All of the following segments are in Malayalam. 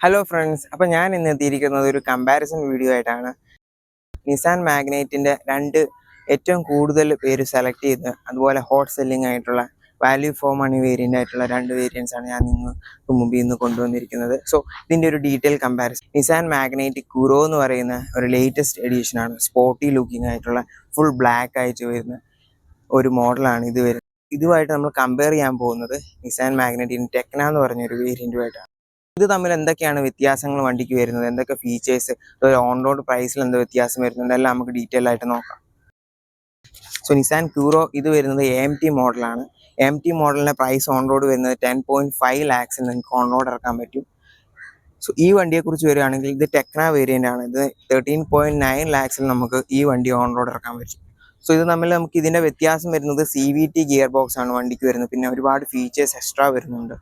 ഹലോ ഫ്രണ്ട്സ്, അപ്പോൾ ഞാൻ ഇന്ന് എത്തിയിരിക്കുന്നത് ഒരു കമ്പാരിസൺ വീഡിയോ ആയിട്ടാണ്. നിസാൻ മാഗ്നൈറ്റിൻ്റെ ഏറ്റവും കൂടുതൽ പേര് സെലക്ട് ചെയ്ത് അതുപോലെ ഹോട്ട് സെല്ലിംഗ് ആയിട്ടുള്ള വാല്യൂ ഫോർ മണി വേരിയൻ്റ് ആയിട്ടുള്ള വേരിയൻസ് ആണ് ഞാൻ നിങ്ങൾക്ക് മുമ്പിൽ നിന്ന് കൊണ്ടുവന്നിരിക്കുന്നത്. സോ ഇതിൻ്റെ ഒരു ഡീറ്റെയിൽ കമ്പാരിസൺ. നിസാൻ മാഗ്നൈറ്റ് കുറോ എന്ന് പറയുന്ന ഒരു ലേറ്റസ്റ്റ് എഡീഷനാണ്. സ്പോർട്ടി ലുക്കിംഗ് ആയിട്ടുള്ള ഫുൾ ബ്ലാക്ക് ആയിട്ട് വരുന്ന ഒരു മോഡലാണ് ഇത് വരുന്നത്. ഇതുമായിട്ട് നമ്മൾ കമ്പയർ ചെയ്യാൻ പോകുന്നത് നിസാൻ മാഗ്നൈറ്റിന് ടെക്ന എന്ന് പറഞ്ഞൊരു വേരിയൻറ്റുമായിട്ടാണ്. ഇത് തമ്മിൽ എന്തൊക്കെയാണ് വ്യത്യാസങ്ങൾ വണ്ടിക്ക് വരുന്നത്, എന്തൊക്കെ ഫീച്ചേഴ്സ്, ഓൺ റോഡ് പ്രൈസിൽ എന്ത് വ്യത്യാസം വരുന്നുണ്ട്, എല്ലാം നമുക്ക് ഡീറ്റെയിൽ ആയിട്ട് നോക്കാം. സോ നിസാൻ ക്യൂറോ ഇത് വരുന്നത് AMT മോഡലാണ്. AMT മോഡലിൻ്റെ പ്രൈസ് ഓൺ റോഡ് വരുന്നത് 10.5 lakhs നിങ്ങൾക്ക് ഓൺ റോഡ് ഇറക്കാൻ പറ്റും. സോ ഈ വണ്ടിയെക്കുറിച്ച് വരികയാണെങ്കിൽ ഇത് ടെക്ന വേരിയൻ്റ് ആണ്. ഇത് 13.9 lakhs നമുക്ക് ഈ വണ്ടി ഓൺ റോഡ് ഇറക്കാൻ പറ്റും. സോ ഇത് തമ്മിൽ നമുക്ക് ഇതിൻ്റെ വ്യത്യാസം വരുന്നത് CVT ഗിയർ ബോക്സ് ആണ് വണ്ടിക്ക് വരുന്നത്. പിന്നെ ഒരുപാട് ഫീച്ചേഴ്സ് എക്സ്ട്രാ വരുന്നുണ്ട്.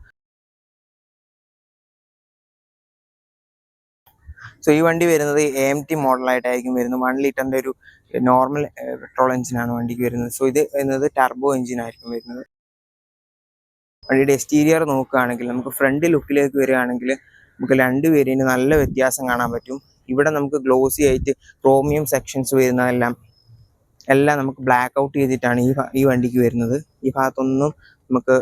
സോ ഈ വണ്ടി വരുന്നത് AMT മോഡലായിട്ടായിരിക്കും വരുന്നത്. 1 ലിറ്ററിൻ്റെ ഒരു നോർമൽ പെട്രോൾ എഞ്ചിനാണ് വണ്ടിക്ക് വരുന്നത്. സോ ഇത് വരുന്നത് ടർബോ എഞ്ചിനായിരിക്കും വരുന്നത്. വണ്ടിയുടെ എക്സ്റ്റീരിയർ നോക്കുകയാണെങ്കിൽ നമുക്ക് ഫ്രണ്ട് ലുക്കിലേക്ക് വരികയാണെങ്കിൽ നമുക്ക് രണ്ട് വേരിയൻ്റ് നല്ല വ്യത്യാസം കാണാൻ പറ്റും. ഇവിടെ നമുക്ക് ഗ്ലോസി ആയിട്ട് ക്രോമിയം സെക്ഷൻസ് വരുന്നതെല്ലാം നമുക്ക് ബ്ലാക്ക് ഔട്ട് ചെയ്തിട്ടാണ് ഈ വണ്ടിക്ക് വരുന്നത്. ഈ ഭാഗത്തൊന്നും നമുക്ക്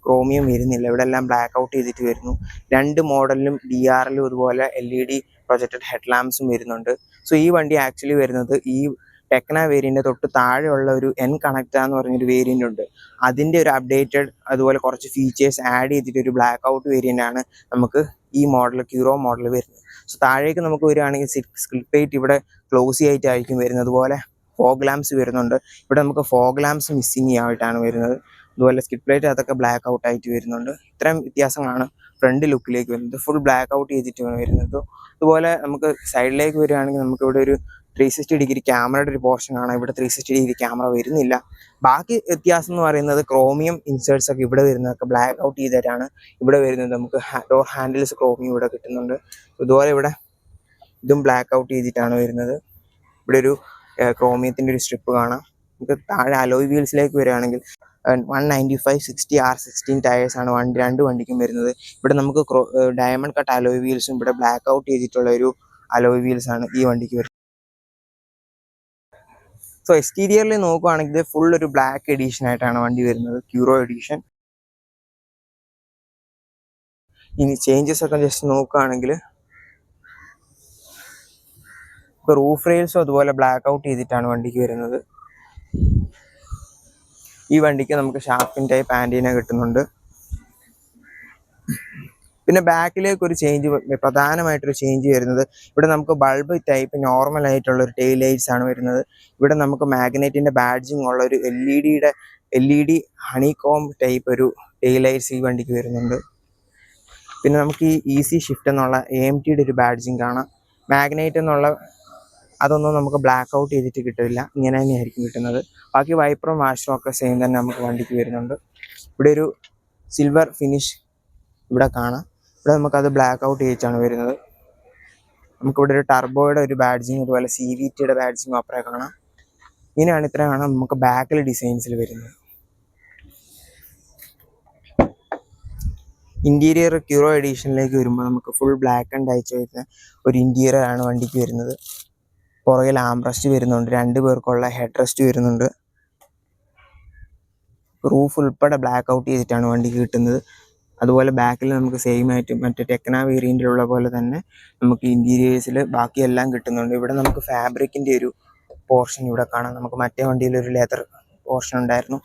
ക്രോമിയം വരുന്നില്ല, ഇവിടെ എല്ലാം ബ്ലാക്ക് ഔട്ട് ചെയ്തിട്ട് വരുന്നു. രണ്ട് മോഡലിലും DRലും അതുപോലെ LED പ്രൊജക്റ്റഡ് ഹെഡ് ലാമ്പ്സും വരുന്നുണ്ട്. സോ ഈ വണ്ടി ആക്ച്വലി വരുന്നത് ഈ ടെക്ന വേരിയൻ്റ് തൊട്ട് താഴെയുള്ള ഒരു N-Connecta എന്ന് പറഞ്ഞൊരു വേരിയൻ്റ് ഉണ്ട്. അതിൻ്റെ ഒരു അപ്ഡേറ്റഡ് അതുപോലെ കുറച്ച് ഫീച്ചേഴ്സ് ആഡ് ചെയ്തിട്ട് ഒരു ബ്ലാക്ക് ഔട്ട് വേരിയൻ്റ് ആണ് നമുക്ക് ഈ മോഡൽ ക്യൂറോ മോഡൽ വരുന്നത്. സോ താഴേക്ക് നമുക്ക് വരികയാണെങ്കിൽ സ്കിൽ പ്ലേറ്റ് ഇവിടെ ക്ലോസി ആയിട്ടായിരിക്കും വരുന്നത്. അതുപോലെ ഫോഗ് ലാംപ്സ് വരുന്നുണ്ട്. ഇവിടെ നമുക്ക് ഫോഗ് ലാംപ്സ് മിസ്സിങ് ആയിട്ടാണ് വരുന്നത്. അതുപോലെ സ്കിഡ് പ്ലേറ്റ് അതൊക്കെ ബ്ലാക്ക് ഔട്ട് ആയിട്ട് വരുന്നുണ്ട്. ഇത്രയും വ്യത്യാസങ്ങളാണ് ഫ്രണ്ട് ലുക്കിലേക്ക് വരുന്നത്. ഫുൾ ബ്ലാക്ക് ഔട്ട് ചെയ്തിട്ടാണ് വരുന്നത്. അതുപോലെ നമുക്ക് സൈഡിലേക്ക് വരികയാണെങ്കിൽ നമുക്ക് ഇവിടെ ഒരു 360 ഡിഗ്രി ക്യാമറയുടെ ഒരു പോർഷൻ ആണ്. ഇവിടെ 360 ഡിഗ്രി ക്യാമറ വരുന്നില്ല. ബാക്കി വ്യത്യാസം എന്ന് പറയുന്നത് ക്രോമിയം ഇൻസേർട്സ് ഒക്കെ ഇവിടെ വരുന്നതൊക്കെ ബ്ലാക്ക് ഔട്ട് ചെയ്തിട്ടാണ് ഇവിടെ വരുന്നത്. നമുക്ക് ഡോർ ഹാൻഡിൽസ് ക്രോമിയം ഇവിടെ കിട്ടുന്നുണ്ട്. അതുപോലെ ഇവിടെ ഇതും ബ്ലാക്ക് ഔട്ട് ചെയ്തിട്ടാണ് വരുന്നത്. ഇവിടെ ഒരു ക്രോമിയത്തിൻ്റെ ഒരു സ്ട്രിപ്പ് കാണാം. നമുക്ക് താഴെ അലോയ് വീൽസിലേക്ക് വരികയാണെങ്കിൽ 195/60 R16 ടയേഴ്സ് ആണ് രണ്ട് വണ്ടിക്കും വരുന്നത്. ഇവിടെ നമുക്ക് ഡയമണ്ട് കട്ട് അലോയ് വീൽസും ഇവിടെ ബ്ലാക്ക് ഔട്ട് ചെയ്തിട്ടുള്ള ഒരു അലോയ് വീൽസ് ആണ് ഈ വണ്ടിക്ക് വരുന്നത്. സോ എക്സ്റ്റീരിയറിൽ നോക്കുകയാണെങ്കിൽ ഇത് ഫുൾ ഒരു ബ്ലാക്ക് എഡീഷൻ ആയിട്ടാണ് വണ്ടി വരുന്നത്, ക്യൂറോ എഡീഷൻ. ഇനി ചേഞ്ചസ് ഒക്കെ ജസ്റ്റ് നോക്കുകയാണെങ്കിൽ റൂഫ് റെയിൽസും അതുപോലെ ബ്ലാക്ക് ഔട്ട് ചെയ്തിട്ടാണ് വണ്ടിക്ക് വരുന്നത്. ഈ വണ്ടിക്ക് നമുക്ക് ഷാർപ്പിൻ ടൈപ്പ് ആൻറ്റീന കിട്ടുന്നുണ്ട്. പിന്നെ ബാക്കിലേക്ക് ഒരു ചേഞ്ച്, പ്രധാനമായിട്ടൊരു ചേഞ്ച് വരുന്നത് ഇവിടെ നമുക്ക് ബൾബ് ടൈപ്പ് നോർമൽ ആയിട്ടുള്ള ഒരു ടെയിൽ ലൈറ്റ്സ് ആണ് വരുന്നത്. ഇവിടെ നമുക്ക് മാഗ്നറ്റിൻ്റെ ബാഡ്ജിങ് ഉള്ള ഒരു LED ഹണികോം ടൈപ്പ് ഒരു ടെയിൽ ലൈറ്റ്സ് ഈ വണ്ടിക്ക് വരുന്നുണ്ട്. പിന്നെ നമുക്ക് ഈ ഈസി ഷിഫ്റ്റ് എന്നുള്ള AMTയുടെ ഒരു ബാഡ്ജിങ് കാണാം. മാഗ്നൈറ്റ് എന്നുള്ള അതൊന്നും നമുക്ക് ബ്ലാക്ക് ഔട്ട് ചെയ്തിട്ട് കിട്ടില്ല, ഇങ്ങനെ തന്നെയായിരിക്കും കിട്ടുന്നത്. ബാക്കി വൈപ്പറും വാഷറും ഒക്കെ സെയിം തന്നെ നമുക്ക് വണ്ടിക്ക് വരുന്നുണ്ട്. ഇവിടെ ഒരു സിൽവർ ഫിനിഷ് ഇവിടെ കാണാം. ഇവിടെ നമുക്കത് ബ്ലാക്ക് ഔട്ട് ചെയ്തിട്ടാണ് വരുന്നത്. നമുക്കിവിടെ ഒരു ടർബോയുടെ ഒരു ബാഡ്ജിങ് അതുപോലെ CVTയുടെ ബാഡ്ജിങ് അപ്പുറം കാണാം. ഇത്രയാണ് നമുക്ക് ബാക്കിൽ ഡിസൈൻസിൽ വരുന്നത്. ഇൻറ്റീരിയർ ക്യൂറോ എഡീഷനിലേക്ക് വരുമ്പോൾ നമുക്ക് ഫുൾ ബ്ലാക്ക് ആൻഡ് വൈറ്റ് വരുന്ന ഒരു ഇൻറ്റീരിയർ ആണ് വണ്ടിക്ക് വരുന്നത്. പുറകിൽ ആംറസ്റ്റ് വരുന്നുണ്ട്, 2 പേർക്കുള്ള ഹെഡ് റെസ്റ്റ് വരുന്നുണ്ട്. റൂഫ് ഉൾപ്പെടെ ബ്ലാക്ക് ഔട്ട് ചെയ്തിട്ടാണ് വണ്ടിക്ക് കിട്ടുന്നത്. അതുപോലെ ബാക്കിൽ നമുക്ക് സെയിം ആയിട്ട് മറ്റേ ടെക്ന വേരിയൻറ്റിലുള്ള പോലെ തന്നെ നമുക്ക് ഇൻറ്റീരിയേഴ്സിൽ ബാക്കിയെല്ലാം കിട്ടുന്നുണ്ട്. ഇവിടെ നമുക്ക് ഫാബ്രിക്കിൻ്റെ ഒരു പോർഷൻ ഇവിടെ കാണാം. നമുക്ക് മറ്റേ വണ്ടിയിൽ ഒരു ലെതർ പോർഷൻ ഉണ്ടായിരുന്നു.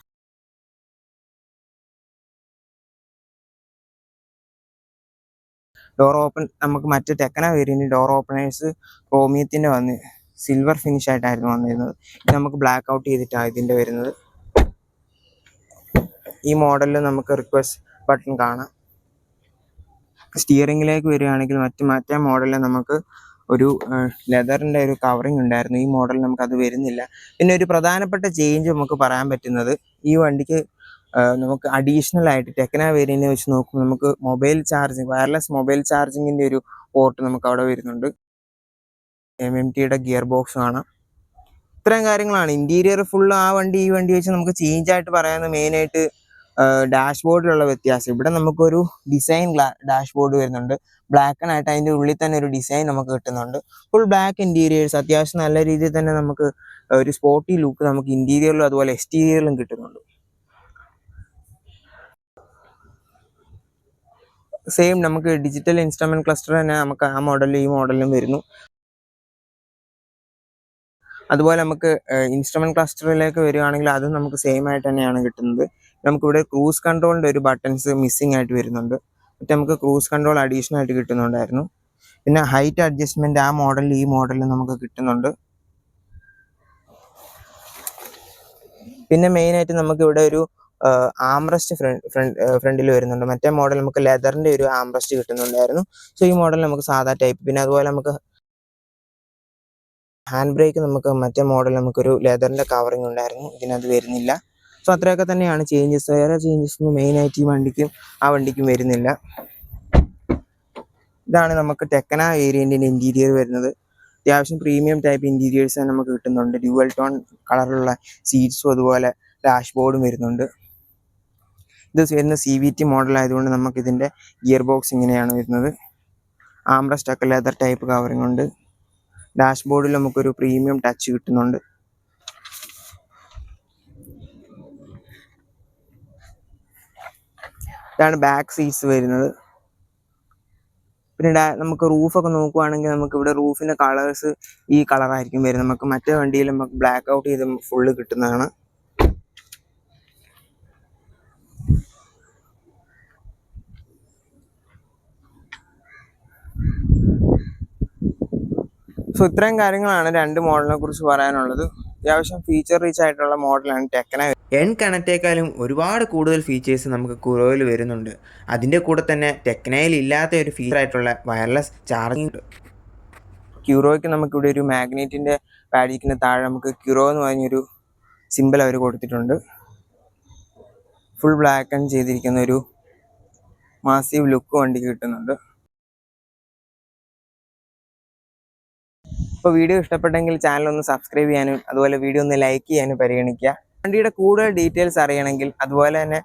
ഡോർ ഓപ്പൺ നമുക്ക് മറ്റേ ടെക്ന വേരിയൻറ്റ് ഡോർ ഓപ്പണേഴ്സ് ക്രോമിയത്തിൻ്റെ സിൽവർ ഫിനിഷ് ആയിട്ടായിരുന്നു വന്നിരുന്നത്. ഇത് നമുക്ക് ബ്ലാക്ക് ഔട്ട് ചെയ്തിട്ടാണ് ഇതിൻ്റെ വരുന്നത്. ഈ മോഡലിൽ നമുക്ക് റിക്വസ്റ്റ് ബട്ടൺ കാണാം. സ്റ്റിയറിങ്ങിലേക്ക് വരികയാണെങ്കിൽ മറ്റേ മോഡലിൽ നമുക്ക് ഒരു ലെതറിൻ്റെ ഒരു കവറിങ് ഉണ്ടായിരുന്നു. ഈ മോഡലിൽ നമുക്കത് വരുന്നില്ല. പിന്നെ ഒരു പ്രധാനപ്പെട്ട ചേഞ്ച് നമുക്ക് പറയാൻ പറ്റുന്നത് ഈ വണ്ടിക്ക് നമുക്ക് അഡീഷണൽ ആയിട്ട് ടെക്ന വേരിയൻറ്റിനെ വെച്ച് നോക്കുമ്പോൾ നമുക്ക് വയർലെസ് മൊബൈൽ ചാർജിങ്ങിൻ്റെ ഒരു പോർട്ട് നമുക്ക് അവിടെ വരുന്നുണ്ട്. MMTയുടെ ഗിയർ ബോക്സ് കാണാം. ഇത്രയും കാര്യങ്ങളാണ്. ഇൻറ്റീരിയർ ഫുള്ള് ഈ വണ്ടി വെച്ച് നമുക്ക് ചേഞ്ച് ആയിട്ട് പറയാവുന്ന മെയിനായിട്ട് ഡാഷ്ബോർഡിലുള്ള വ്യത്യാസം. ഇവിടെ നമുക്കൊരു ഡിസൈൻ ഡാഷ്ബോർഡ് വരുന്നുണ്ട്. ബ്ലാക്ക് ആൻഡ് ആയിട്ട് അതിൻ്റെ ഉള്ളിൽ തന്നെ ഒരു ഡിസൈൻ നമുക്ക് കിട്ടുന്നുണ്ട്. ഫുൾ ബ്ലാക്ക് ഇന്റീരിയേഴ്സ്, അത്യാവശ്യം നല്ല രീതിയിൽ തന്നെ നമുക്ക് ഒരു സ്പോർട്ടി ലുക്ക് നമുക്ക് ഇന്റീരിയറിലും അതുപോലെ എക്സ്റ്റീരിയറിലും കിട്ടുന്നുണ്ട്. സെയിം നമുക്ക് ഡിജിറ്റൽ ഇൻസ്ട്രുമെന്റ് ക്ലസ്റ്റർ തന്നെ നമുക്ക് ആ മോഡലിലും ഈ മോഡലിലും വരുന്നു. അതുപോലെ നമുക്ക് ഇൻസ്ട്രുമെന്റ് ക്ലസ്റ്ററിലേക്ക് വരികയാണെങ്കിൽ അതും നമുക്ക് സെയിം ആയിട്ട് തന്നെയാണ് കിട്ടുന്നത്. നമുക്കിവിടെ ക്രൂസ് കൺട്രോളിന്റെ ഒരു ബട്ടൺസ് മിസ്സിംഗ് ആയിട്ട് വരുന്നുണ്ട്. മറ്റേ നമുക്ക് ക്രൂസ് കൺട്രോൾ അഡീഷണൽ ആയിട്ട് കിട്ടുന്നുണ്ടായിരുന്നു. പിന്നെ ഹൈറ്റ് അഡ്ജസ്റ്റ്മെന്റ് ആ മോഡലിൽ ഈ മോഡലിൽ നമുക്ക് കിട്ടുന്നുണ്ട്. പിന്നെ മെയിൻ ആയിട്ട് നമുക്ക് ഇവിടെ ഒരു ആംറസ്റ്റ് ഫ്രണ്ടിൽ വരുന്നുണ്ട്. മറ്റേ മോഡൽ നമുക്ക് ലെതറിന്റെ ഒരു ആംറസ്റ്റ് കിട്ടുന്നുണ്ടായിരുന്നു. സോ ഈ മോഡൽ നമുക്ക് സാധാ ടൈപ്പ്. പിന്നെ അതുപോലെ നമുക്ക് ഹാൻഡ് ബ്രേക്ക് നമുക്ക് മറ്റേ മോഡൽ നമുക്കൊരു ലെതറിന്റെ കവറിങ് ഉണ്ടായിരുന്നു, ഇതിനകത്ത് വരുന്നില്ല. സോ അത്രയൊക്കെ തന്നെയാണ് ചേഞ്ചസ്. വേറെ ചേഞ്ചസ് ഒന്നും മെയിൻ ആയിട്ട് ഈ വണ്ടിക്കും ആ വണ്ടിക്കും വരുന്നില്ല. ഇതാണ് നമുക്ക് ടെക്കന വേരിയന്റിന്റെ ഇന്റീരിയർ വരുന്നത്. അത്യാവശ്യം പ്രീമിയം ടൈപ്പ് ഇന്റീരിയേഴ്സ് നമുക്ക് കിട്ടുന്നുണ്ട്. ഡ്യുവൽ ടോൺ കളറിലുള്ള സീറ്റ്സും അതുപോലെ ഡാഷ്ബോർഡും വരുന്നുണ്ട്. ഇത് വരുന്ന CVT മോഡൽ ആയതുകൊണ്ട് നമുക്ക് ഇതിന്റെ ഗിയർ ബോക്സ് ഇങ്ങനെയാണ് വരുന്നത്. ആംറസ്റ്റ് ഒക്കെ ലെതർ ടൈപ്പ് കവറിങ് ഉണ്ട്. ഡാഷ്ബോർഡിൽ നമുക്കൊരു പ്രീമിയം ടച്ച് കിട്ടുന്നുണ്ട്. ഇതാണ് ബാക്ക് സീറ്റ്സ് വരുന്നത്. പിന്നെ നമുക്ക് റൂഫൊക്കെ നോക്കുവാണെങ്കിൽ നമുക്ക് ഇവിടെ റൂഫിന്റെ കളേഴ്സ് ഈ കളറായിരിക്കും വരുന്നത്. നമുക്ക് മറ്റേ വണ്ടിയിൽ നമുക്ക് ബ്ലാക്ക് ഔട്ട് ചെയ്ത് ഫുള്ള് കിട്ടുന്നതാണ്. സോ ഇത്രയും കാര്യങ്ങളാണ് രണ്ട് മോഡലിനെ കുറിച്ച് പറയാനുള്ളത്. അത്യാവശ്യം ഫീച്ചർ റീച്ച് ആയിട്ടുള്ള മോഡലാണ് ടെക്കന. എൻ കണക്റ്റേക്കാളും ഒരുപാട് കൂടുതൽ ഫീച്ചേഴ്സ് നമുക്ക് കുറോയിൽ വരുന്നുണ്ട്. അതിൻ്റെ കൂടെ തന്നെ ടെക്നയിൽ ഇല്ലാത്ത ഒരു ഫീച്ചർ ആയിട്ടുള്ള വയർലെസ് ചാർജിങ് ഉണ്ട്. ക്യൂറോയ്ക്ക് നമുക്കിവിടെ ഒരു മാഗ്നറ്റിൻ്റെ പാഡിക്കിന് താഴെ നമുക്ക് ക്യൂറോ എന്ന് പറഞ്ഞൊരു സിമ്പിൾ അവർ കൊടുത്തിട്ടുണ്ട്. ഫുൾ ബ്ലാക്ക് ആൻഡ് ചെയ്തിരിക്കുന്ന ഒരു മാസീവ് ലുക്ക് വണ്ടിക്ക് കിട്ടുന്നുണ്ട്. ഇപ്പോൾ വീഡിയോ ഇഷ്ടപ്പെട്ടെങ്കിൽ ചാനൽ ഒന്ന് സബ്സ്ക്രൈബ് ചെയ്യാനും അതുപോലെ വീഡിയോ ഒന്ന് ലൈക്ക് ചെയ്യാനും പരിഗണിക്കുക. വണ്ടിയുടെ കൂടുതൽ ഡീറ്റെയിൽസ് അറിയണമെങ്കിൽ അതുപോലെ തന്നെ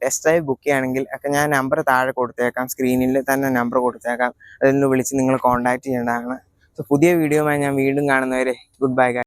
ടെസ്റ്റ് ഡ്രൈവ് ബുക്ക് ചെയ്യുകയാണെങ്കിൽ ഒക്കെ ഞാൻ നമ്പർ താഴെ കൊടുത്തേക്കാം, സ്ക്രീനിൽ തന്നെ നമ്പർ കൊടുത്തേക്കാം. അതിൽ നിന്ന് വിളിച്ച് നിങ്ങൾ കോൺടാക്ട് ചെയ്യേണ്ടതാണ്. സോ പുതിയ വീഡിയോയുമായി ഞാൻ വീണ്ടും കാണുന്നവരെ ഗുഡ് ബൈ.